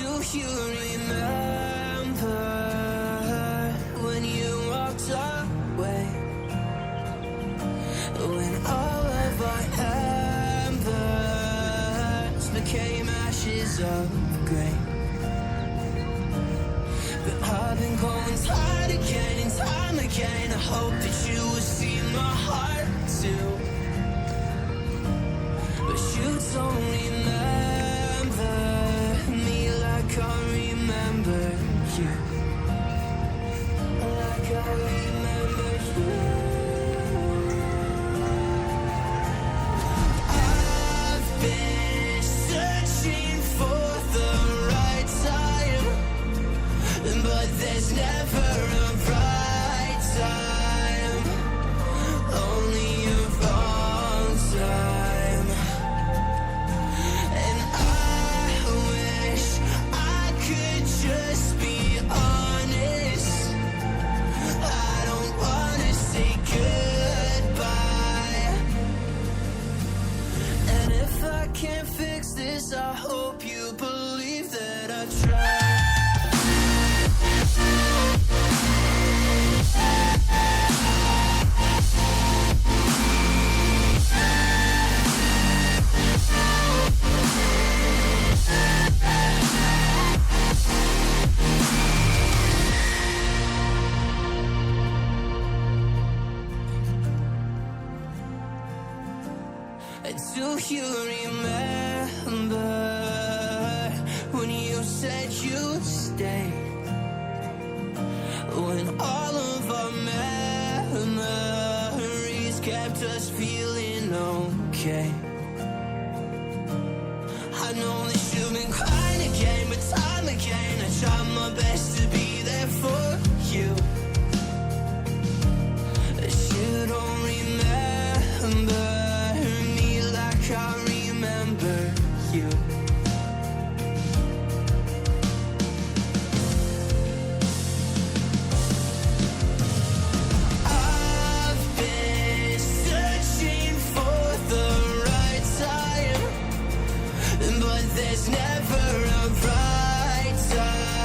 Do you remember when you walked away? When all of our embers became ashes of grey. But I've been going time again and time again. I hope that you will see my heart too. But you don't remember me like I remember you. Like I remember you. I've been searching for the right time, but there's never a right time, only a wrong time. And I wish I could just be honest. I don't wanna say goodbye. And if I can't fix this, I hope you believe that I tried. Do you remember when you said you'd stay? When all of our memories kept us feeling okay. I know that you've been crying again, but time again I tried my best to be there for you. But you don't remember I remember you. I've been searching for the right time, but there's never a right time.